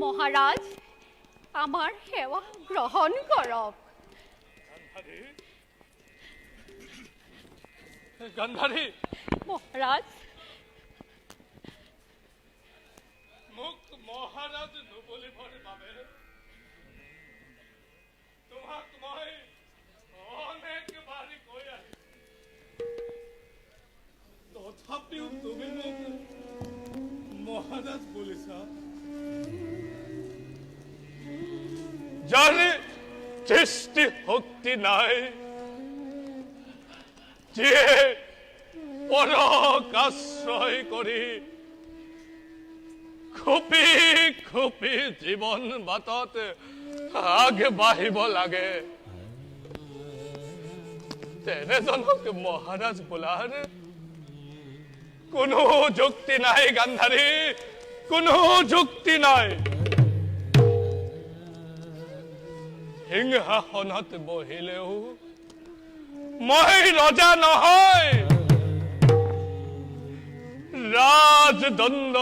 মহাৰাজ আমাৰ সেবা গ্ৰহণ কৰক। গান্ধাৰী মহাৰাজ মোক মহাৰাজ নবলিবৰ বাবে তোমাক মই অনেকবাৰ কৈ আহিছোঁ, তথাপিও তুমি মোক মহাৰাজ বলিছা। যাৰ সৃষ্টি শক্তি নাই, যে পৰক আশ্ৰয় কৰি খুপি খুপি জীৱন বাটত আগবাঢ়িব লাগে, তেনেজনক মহাৰাজ বোলাৰ কোনো যুক্তি নাই। গান্ধাৰী, কোনো যুক্তি নাই। সিংহাসনত বহিলেও মই ৰজা নহয়, ৰাজদণ্ড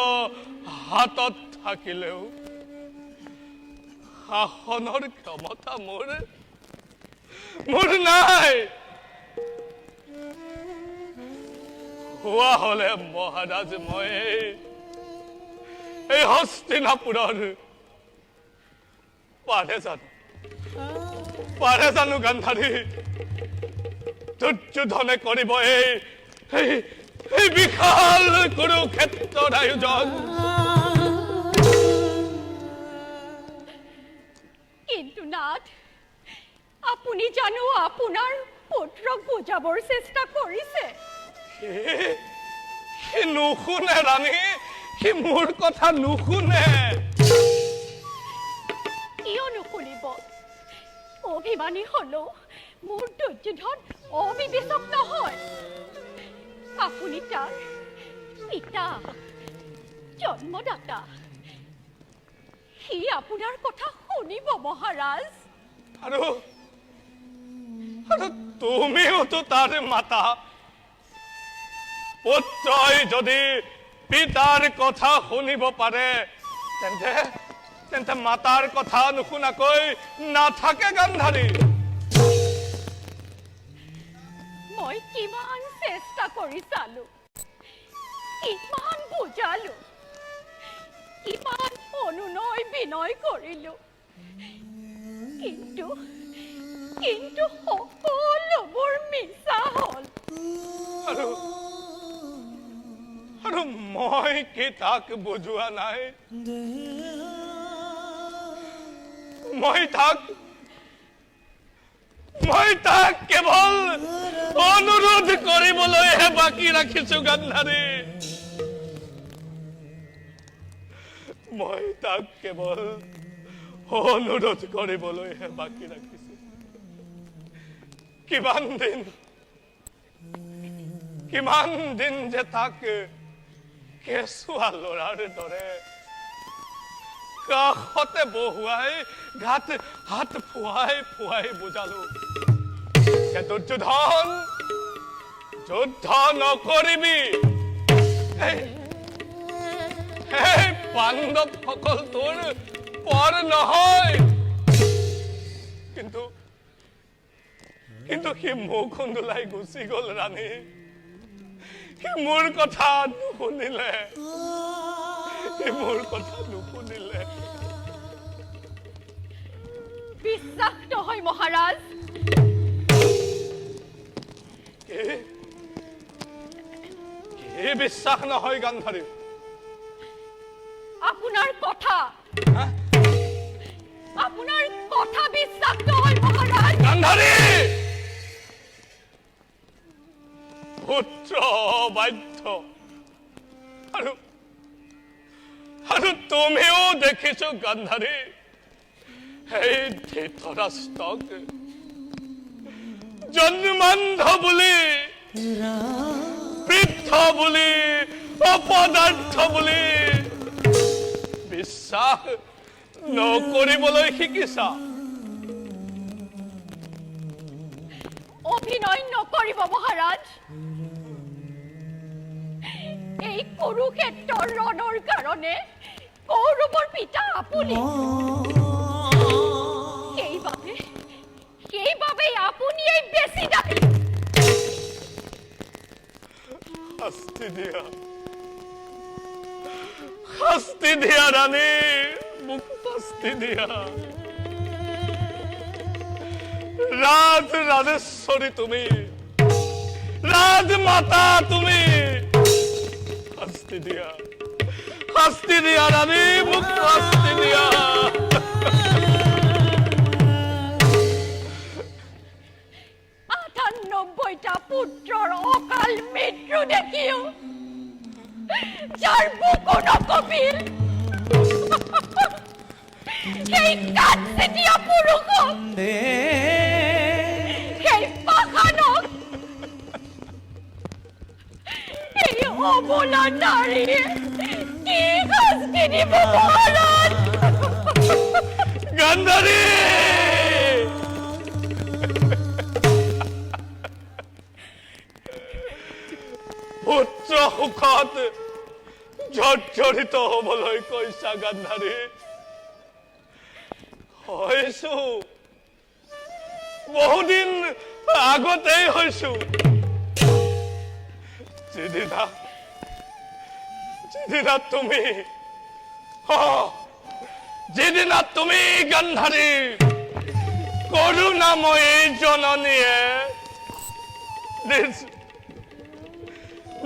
হাতত থাকিলেও শাসনৰ ক্ষমতা মোৰ নাই। হোৱা হলে মহাৰাজ মই এই হস্তিনাপুৰৰ পাৰে জানো গান্ধাৰী দুৰ্যোধনে কৰিব এই বিশাল কুৰুক্ষেত্ৰৰ আয়োজন। কিন্তু নাথ, আপুনি জানো আপোনাৰ পুত্ৰক বুজাবৰ চেষ্টা কৰিছে? সি নুশুনে ৰাণী, সি মোৰ কথা নুশুনে। কিয় নুশুনিব? অভিমানী হলেও মোৰ দুৰ্যোধন অবিবেচক নহয়। আপুনি তাৰ পিতা, জন্মদাতা। সি আপোনাৰ কথা শুনিব মহাৰাজ। আৰু তুমিওতো তাৰ মাতা। পুত্ৰই যদি পিতাৰ কথা শুনিব পাৰে তেন্তে মাতাৰ কথা নুশুনাকৈ নাথাকে গান্ধাৰী। মই কিমান চেষ্টা কৰি চালো, কিমান বুজালো, কিমান অনুনয় বিনয় কৰিলো, কিন্তু সকলোবোৰ মিছা হল। আৰু মই কি তাক বুজোৱা নাই? মই তাক কেৱল অনুৰোধ কৰিবলৈহে বাকী ৰাখিছো গান্ধাৰী। মই তাক কেৱল অনুৰোধ কৰিবলৈহে বাকী ৰাখিছো। কিমান দিন যে তাক কেঁচুৱা ল'ৰাৰ দৰে কাষতে বহুৱাই গাত হাত ফুৱাই বুজালো যে দুৰ্যোধন, যুদ্ধ নকৰিবি। এই পাণ্ডৱসকল তোৰ পৰ নহয়। কিন্তু সি মুখ খুন্দুলাই গুচি গল ৰাণী। সি মোৰ কথা নুশুনিলে। বিশ্বাস নহয় মহাৰাজ। কি বিশ্বাস নহয় গান্ধাৰী? আপোনাৰ কথা বিশ্বাস নহয় মহাৰাজ। গান্ধাৰী, পুত্ৰ বাধ্য। আৰু তুমিও দেখিছো গান্ধাৰী, এই ধৃতৰাষ্ট্ৰক জন্মান্ধ বুলি, বৃদ্ধ বুলি, অপদাৰ্থ বুলি বিশ্বাস নকৰিবলৈ শিকিছা। অভিনয় নকৰিব মহাৰাজ। এই কুৰুক্ষেত্ৰৰ ৰণৰ কাৰণে কৌৰৱৰ পিতা আপুনি। সেইবাবে আপুনিয়েই বেছি দাবী। শাস্তি দিয়া ৰাণী, মোক শাস্তি দিয়া। ৰাজেশ্বৰী তুমি, ৰাজমাতা তুমি, শাস্তি দিয়া ৰাণী, মোক শাস্তি দিয়া। ৯৮টা পুত্ৰৰ অকাল মৃত্যু দেখিও যাৰ বুকু নকঁপিল, সেই কাঠচেতীয়া পুৰুষক, সেই পাষাণক, এই অবলা নাৰীয়ে কি শাস্তি দিব মহাৰাজ? গান্ধাৰী, পুত্ৰ সুখত জৰ্জৰিত হবলৈ কৈছা গান্ধাৰী? হৈছো, বহুদিন আগতেই হৈছো। যিদিনা তুমি গান্ধাৰী করুণাময়ী জননীয়ে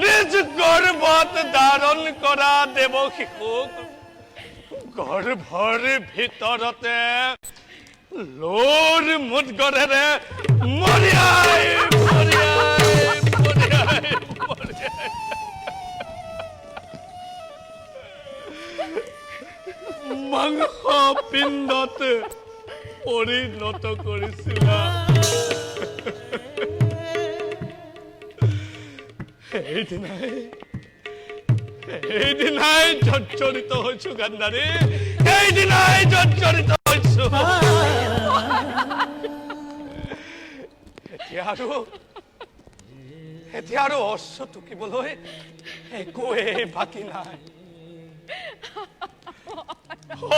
নিজ গর্ভত ধারণ করা দেব শিশুক গর্ভর ভিতরতে লোর মুঠ গড়েরে মরিয়াই মরিয়াই মরিয়াই মরিয়াই মাংস পিণ্ডত পরিণত কৰিছিলা এইদিনাই জৰ্জৰিত হৈছো গান্ধাৰী এইদিনাই জৰ্জৰিত হৈছো এতিয়া আৰু অশ্ব টুকিবলৈ একোৱেই বাকী নাই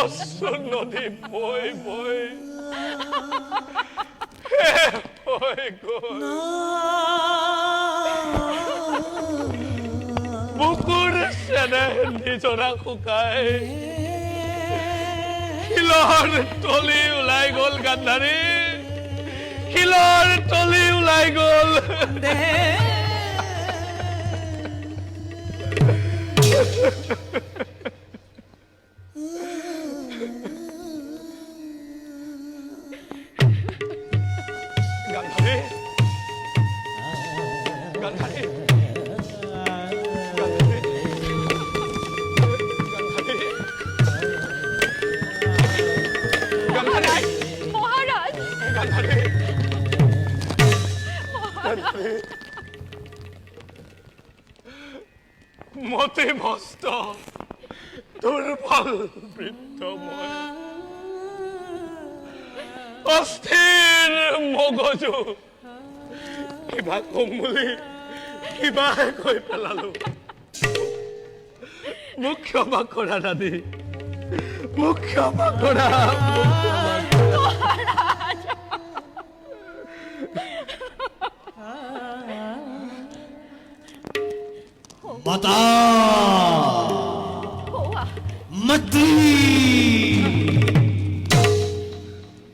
অশ্ব নদী বৈ বৈ হৈ গ'ল বুকুৰ চেনেহ নিজৰা শুকাই শিলৰ তলি ওলাই গ'ল গান্ধাৰী শিলৰ তলি ওলাই গ'ল গান্ধাৰী গান্ধাৰী মহাৰাজ মতি মস্ত দুৰ্বল বৃদ্ধ মই অস্থিৰ মগজু কিবা কম বুলি কিবা কৈ পেলালো মোক ক্ষমা কৰা দাদী মোক ক্ষমা কৰা माता Boa, मती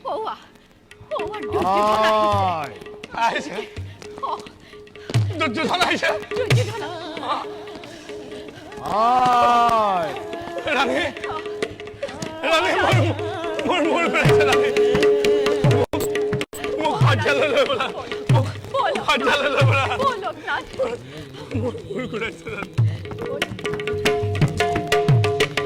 boa, boa, Duryodhana. আহিছে দুৰ্যোধন আহিছে Duryodhana. ৰাণী ৰাণী মোৰ মোৰ পেলাইছে ৰাণী মোক সজ্জালৈ লৈ বলা মোক সজ্জালৈ লৈ বলা Bolo, Nath. মোৰ ঘূৰাইছে ৰাণী Bolo.